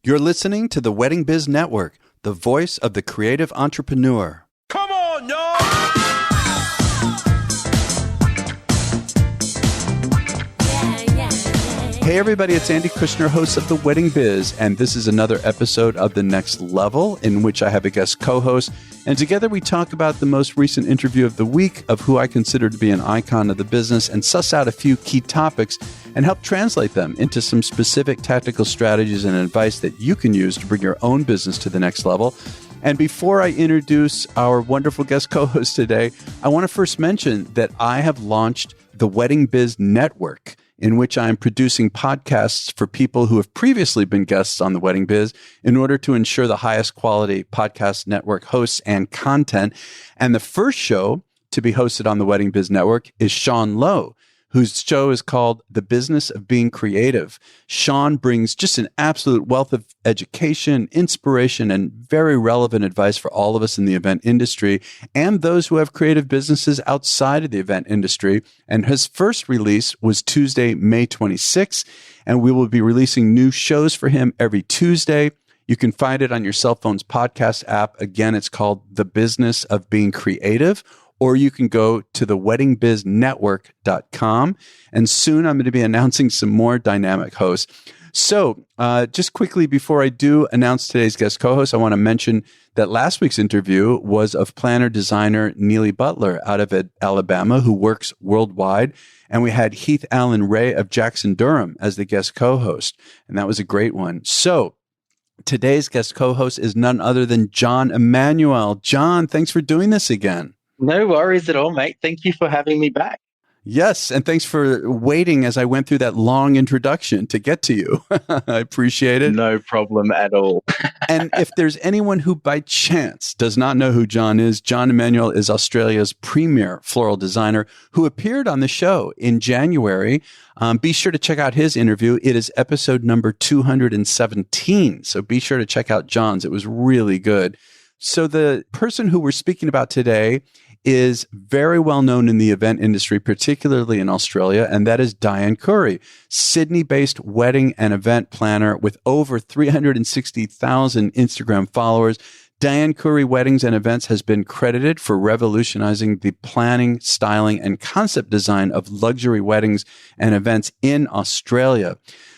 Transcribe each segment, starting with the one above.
You're listening to the Wedding Biz Network, the voice of the creative entrepreneur. Come on, y'all! Hey everybody, it's Andy Kushner, host of The Wedding Biz, and this is another episode of The Next Level, in which I have a guest co-host, and together we talk about the most recent interview of the week of who I consider to be an icon of the business and suss out a few key topics and help translate them into some specific tactical strategies and advice that you can use to bring your own business to the next level. And before I introduce our wonderful guest co-host today, I want to first mention that I have launched the Wedding Biz Network, in which I'm producing podcasts for people who have previously been guests on the Wedding Biz in order to ensure the highest quality podcast network hosts and content. And the first show to be hosted on the Wedding Biz Network is Sean Lowe, whose show is called The Business of Being Creative. Sean brings just an absolute wealth of education, inspiration, and very relevant advice for all of us in the event industry and those who have creative businesses outside of the event industry. And his first release was Tuesday, May 26th, and we will be releasing new shows for him every Tuesday. You can find it on your cell phone's podcast app. Again, it's called The Business of Being Creative. Or you can go to the weddingbiznetwork.com. And soon I'm going to be announcing some more dynamic hosts. So just quickly before I do announce today's guest co-host, I want to mention that last week's interview was of planner designer Neely Butler out of Alabama, who works worldwide. And we had Heath Allen Ray of Jackson Durham as the guest co-host. And that was a great one. So today's guest co-host is none other than John Emanuel. John, thanks for doing this again. No worries at all, mate. Thank you for having me back. Yes, and thanks for waiting as I went through that long introduction to get to you. I appreciate it. No problem at all. And if there's anyone who by chance does not know who John is, John Emanuel is Australia's premier floral designer who appeared on the show in January. Be sure to check out his interview. It is episode number 217. So be sure to check out John's. It was really good. So the person who we're speaking about today is very well known in the event industry, particularly in Australia, and that is Diane KHOURY, Sydney-based wedding and event planner with over 360,000 Instagram followers. Diane KHOURY Weddings and Events has been credited for revolutionizing the planning, styling, and concept design of luxury weddings and events in Australia.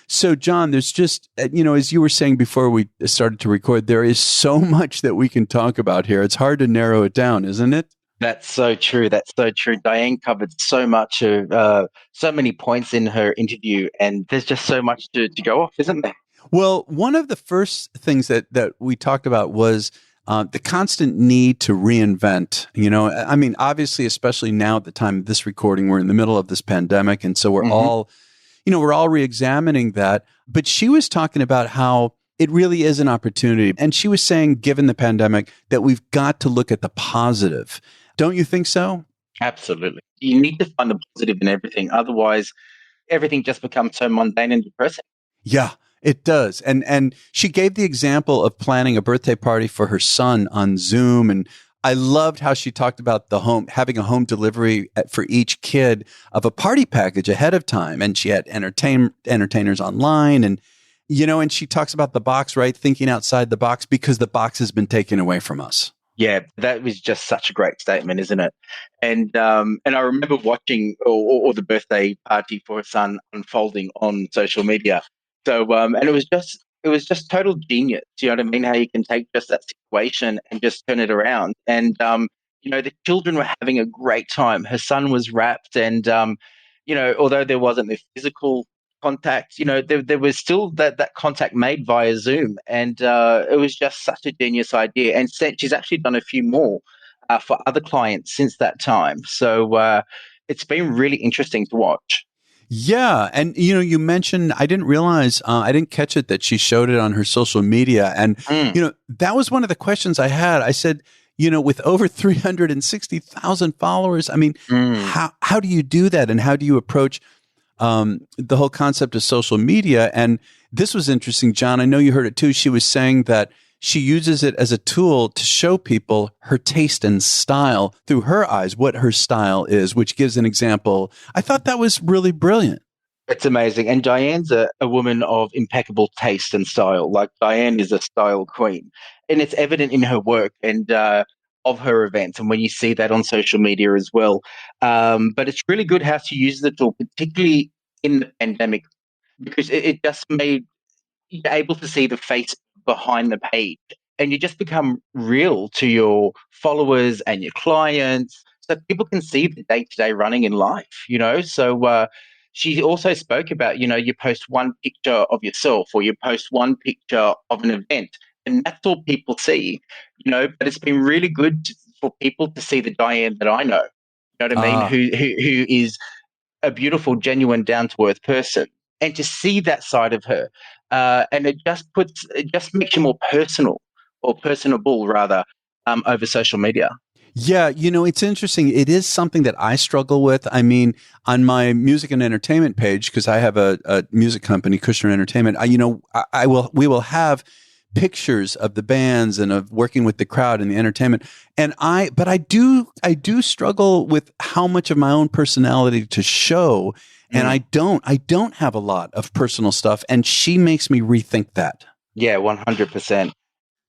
So, John, there's just, as you were saying before we started to record, there is so much that we can talk about here. It's hard to narrow it down, isn't it? That's so true. That's so true. Diane covered so much of so many points in her interview, and there's just so much to go off, isn't there? Well, one of the first things that we talked about was the constant need to reinvent. Obviously, especially now at the time of this recording, we're in the middle of this pandemic, and so we're all re-examining that. But she was talking about how it really is an opportunity. And she was saying, given the pandemic, that we've got to look at the positive. Don't you think so? Absolutely. You need to find the positive in everything. Otherwise, everything just becomes so mundane and depressing. Yeah, it does. And she gave the example of planning a birthday party for her son on Zoom. And I loved how she talked about having a home delivery for each kid of a party package ahead of time. And she had entertainers online and she talks about the box, right? Thinking outside the box because the box has been taken away from us. Yeah, that was just such a great statement, isn't it? And I remember watching or the birthday party for her son unfolding on social media. So and it was just total genius. You know what I mean? How you can take just that situation and just turn it around. And the children were having a great time. Her son was wrapped, and although there wasn't the physical contact, there was still that contact made via Zoom, and it was just such a genius idea. And she's actually done a few more for other clients since that time. So it's been really interesting to watch. Yeah. And, you mentioned, I didn't realize, I didn't catch it that she showed it on her social media. And, that was one of the questions I had. I said, with over 360,000 followers, how do you do that? And how do you approach the whole concept of social media? And this was interesting, John. I know you heard it too. She was saying that she uses it as a tool to show people her taste and style through her eyes, what her style is, which gives an example. I thought that was really brilliant. It's amazing. And Diane's a woman of impeccable taste and style. Like Diane is a style queen. And it's evident in her work and of her events. And when you see that on social media as well. But it's really good how she uses the tool, particularly in the pandemic, because it just made you're able to see the face behind the page and you just become real to your followers and your clients so people can see the day-to-day running in life. So she also spoke about, you post one picture of yourself or you post one picture of an event and that's all people see. But it's been really good for people to see the Diane that I know, you know what I mean, Ah. who is a beautiful, genuine, down to earth person, and to see that side of her, and it just makes you more personal or personable rather over social media. Yeah, it's interesting. It is something that I struggle with. I mean, on my music and entertainment page, because I have a music company, Kushner Entertainment. We will have pictures of the bands and of working with the crowd and the entertainment. But I do struggle with how much of my own personality to show, and I don't have a lot of personal stuff. And she makes me rethink that. Yeah, 100%.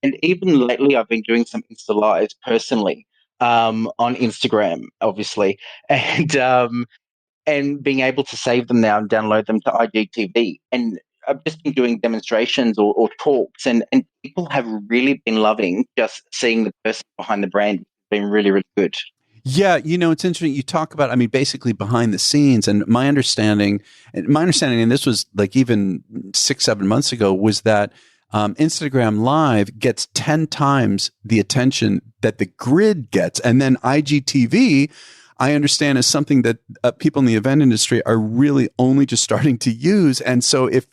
And even lately, I've been doing some Insta lives personally on Instagram, obviously, and being able to save them now and download them to IGTV. And I've just been doing demonstrations or talks, and people have really been loving just seeing the person behind the brand. It's been really, really good. Yeah, it's interesting. You talk about, I mean, basically behind the scenes, and my understanding, and this was like even 6, 7 months ago, was that Instagram Live gets 10 times the attention that the grid gets, and then IGTV, I understand, is something that people in the event industry are really only just starting to use, and so if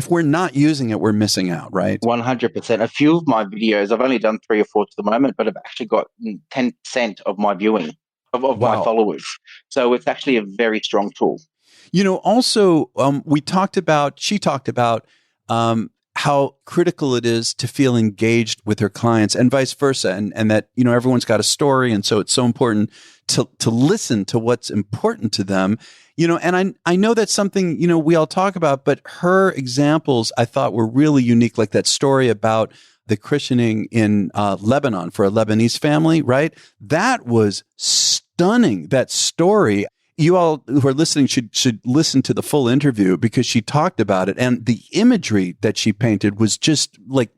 we're not using it, we're missing out, right? 100%. A few of my videos, I've only done 3 or 4 to the moment, but I've actually got 10% of my viewing of my Wow. followers. So it's actually a very strong tool. Also, she talked about how critical it is to feel engaged with her clients and vice versa. And that, everyone's got a story. And so it's so important to listen to what's important to them. And I know that's something, we all talk about, but her examples I thought were really unique, like that story about the christening in Lebanon for a Lebanese family, right? That was stunning, that story. You all who are listening should listen to the full interview because she talked about it. And the imagery that she painted was just like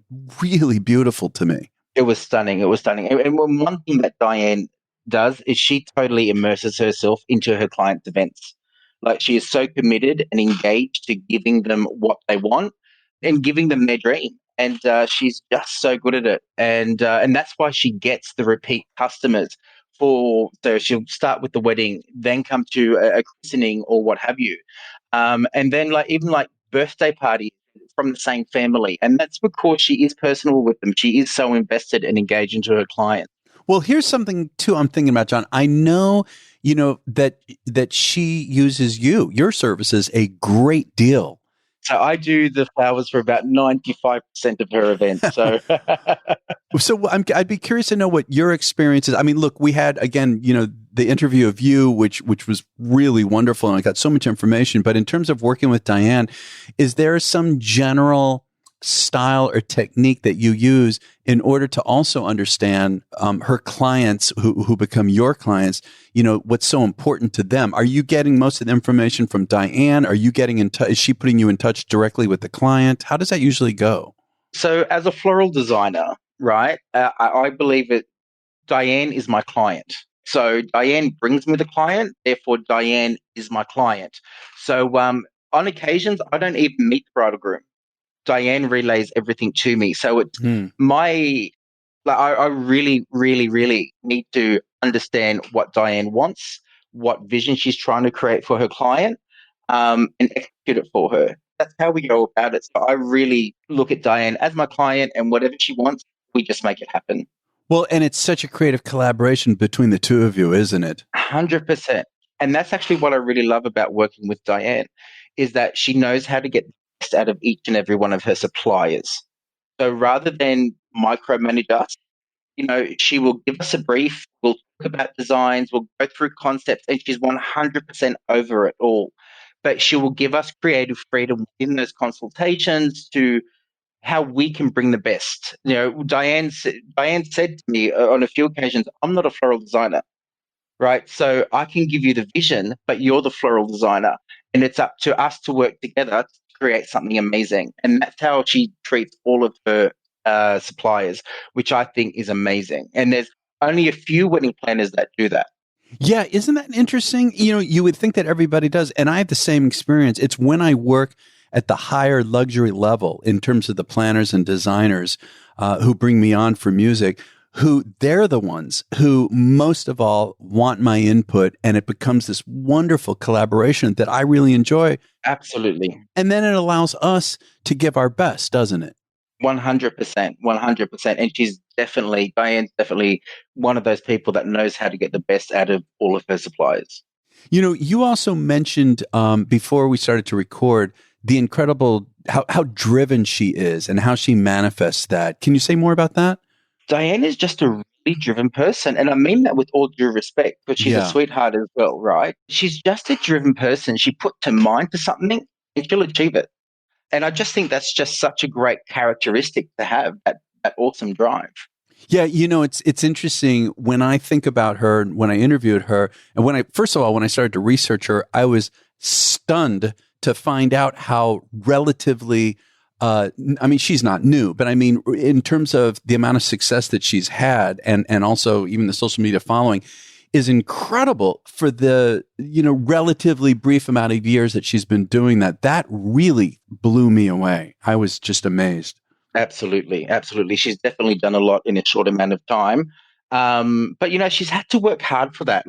really beautiful to me. It was stunning. It was stunning. And one thing that Diane does is she totally immerses herself into her clients' events. Like she is so committed and engaged to giving them what they want and giving them their dream. And she's just so good at it. And that's why she gets the repeat customers so she'll start with the wedding, then come to a christening or what have you. And then even like birthday parties from the same family. And that's because she is personal with them. She is so invested and engaged into her clients. Well, here's something too I'm thinking about, John. I know, that she uses your services a great deal. So I do the flowers for about 95% of her events. So So I'd be curious to know what your experience is. I mean, look, we had again, the interview of you, which was really wonderful, and I got so much information. But in terms of working with Diane, is there some general style or technique that you use in order to also understand her clients who become your clients? What's so important to them? Are you getting most of the information from Diane? Are you getting in touch? Is she putting you in touch directly with the client? How does that usually go? So as a floral designer, right, I believe it. Diane is my client. So Diane brings me the client. Therefore, Diane is my client. So on occasions, I don't even meet the bride or groom. Diane relays everything to me. So it's my, I really, really, really need to understand what Diane wants, what vision she's trying to create for her client, and execute it for her. That's how we go about it. So I really look at Diane as my client, and whatever she wants, we just make it happen. Well, and it's such a creative collaboration between the two of you, isn't it? 100%. And that's actually what I really love about working with Diane, is that she knows how to get the best out of each and every one of her suppliers. So rather than micromanage us, she will give us a brief, we'll talk about designs, we'll go through concepts, and she's 100% over it all. but she will give us creative freedom in those consultations to how we can bring the best. Diane said to me on a few occasions, I'm not a floral designer, right? So I can give you the vision, but you're the floral designer. And it's up to us to work together to create something amazing. And that's how she treats all of her suppliers, which I think is amazing. And there's only a few wedding planners that do that. Yeah, isn't that interesting? You would think that everybody does, and I have the same experience. It's when I work at the higher luxury level in terms of the planners and designers who bring me on for music, who they're the ones who most of all want my input, and it becomes this wonderful collaboration that I really enjoy. Absolutely. And then it allows us to give our best, doesn't it? 100%, 100%. And Diane's definitely one of those people that knows how to get the best out of all of her suppliers. You also mentioned before we started to record the incredible, how driven she is and how she manifests that. Can you say more about that? Diane is just a really driven person. And I mean that with all due respect, because she's a sweetheart as well, right? She's just a driven person. She puts her mind to something and she'll achieve it. And I just think that's just such a great characteristic to have, that awesome drive. Yeah, it's interesting when I think about her, when I interviewed her, and first of all, when I started to research her, I was stunned to find out how relatively, she's not new, but I mean, in terms of the amount of success that she's had and also even the social media following is incredible for the, relatively brief amount of years that she's been doing that. That really blew me away. I was just amazed. Absolutely. Absolutely. She's definitely done a lot in a short amount of time. But, she's had to work hard for that.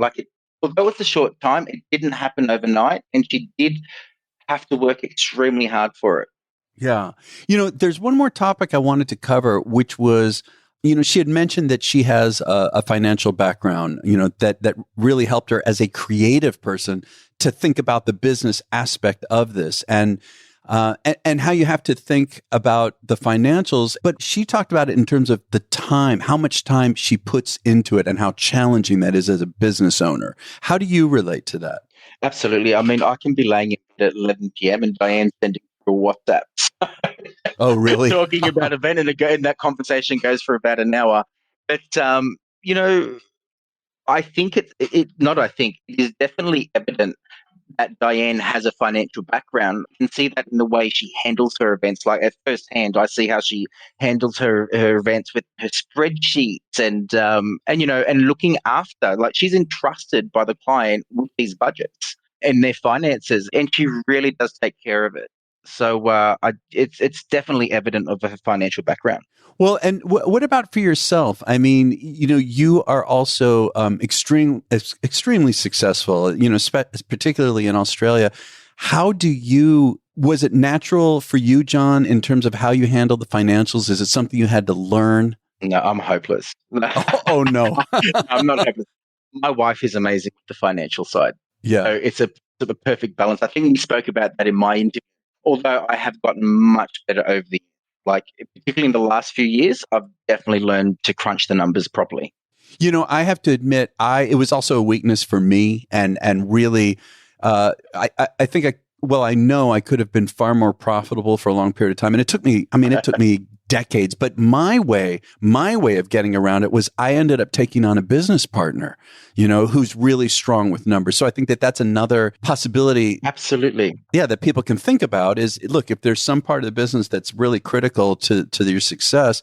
Although it's a short time, it didn't happen overnight, and she did have to work extremely hard for it. Yeah. There's one more topic I wanted to cover, which was, she had mentioned that she has a financial background, that really helped her as a creative person to think about the business aspect of this and how you have to think about the financials. But she talked about it in terms of the time, how much time she puts into it and how challenging that is as a business owner. How do you relate to that? Absolutely. I mean, I can be laying in bed at 11 p.m. and Diane's sending through WhatsApp. Oh, really? Talking about event, and that conversation goes for about an hour. But, I think it is definitely evident that Diane has a financial background. You can see that in the way she handles her events. Like at first hand, I see how she handles her events with her spreadsheets and looking after. Like she's entrusted by the client with these budgets and their finances, and she really does take care of it. So it's definitely evident of her financial background. Well, and what about for yourself? I mean, you are also extremely successful, particularly in Australia. Was it natural for you, John, in terms of how you handle the financials? Is it something you had to learn? No, I'm hopeless. Oh, no. I'm not hopeless. My wife is amazing with the financial side. Yeah. So it's a sort of perfect balance. I think we spoke about that in my interview, although I have gotten much better over the years. Like, particularly in the last few years, I've definitely learned to crunch the numbers properly. I have to admit, it was also a weakness for me, and really, I think I know I could have been far more profitable for a long period of time, and it took me decades. But my way of getting around it was I ended up taking on a business partner, who's really strong with numbers. So I think that's another possibility. Absolutely. Yeah, that people can think about is, look, if there's some part of the business that's really critical to your success,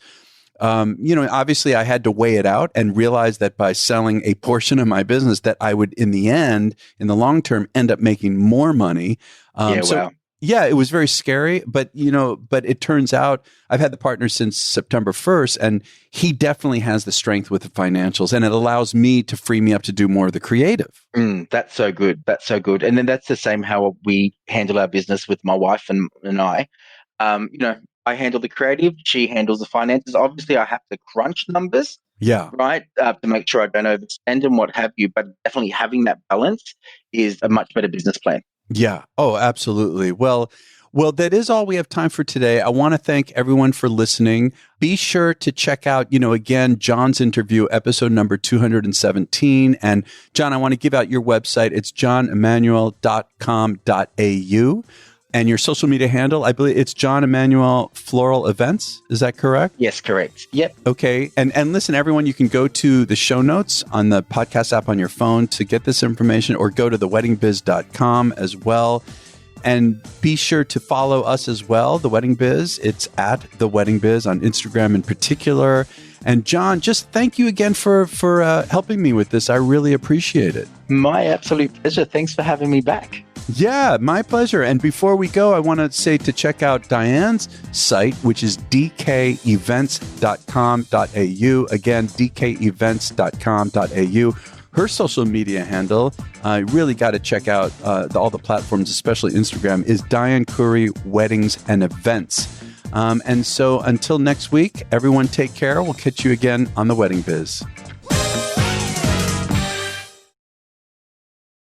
obviously I had to weigh it out and realize that by selling a portion of my business that I would, in the long term, end up making more money. Wow. Yeah, it was very scary, but it turns out I've had the partner since September 1st, and he definitely has the strength with the financials, and it allows me to free me up to do more of the creative. That's so good. That's so good. And then that's the same how we handle our business with my wife and I. I handle the creative, she handles the finances. Obviously, I have to crunch numbers. Yeah. Right. To make sure I don't overspend and what have you. But definitely having that balance is a much better business plan. Yeah. Oh, absolutely. Well, Well, that is all we have time for today. I want to thank everyone for listening. Be sure to check out, again, John's interview, episode number 217. And John, I want to give out your website. It's johnemanuel.com.au. And your social media handle, I believe it's John Emanuel Floral Events. Is that correct? Yes, correct. Yep. Okay. And listen, everyone, you can go to the show notes on the podcast app on your phone to get this information, or go to theweddingbiz.com as well. And be sure to follow us as well, The Wedding Biz. It's at The Wedding Biz on Instagram in particular. And John, just thank you again for helping me with this. I really appreciate it. My absolute pleasure. Thanks for having me back. Yeah, my pleasure. And before we go, I want to say to check out Diane's site, which is dkevents.com.au. Again, dkevents.com.au. Her social media handle, I really got to check out all the platforms, especially Instagram, is Diane KHOURY Weddings and Events. And so until next week, everyone take care. We'll catch you again on The Wedding Biz.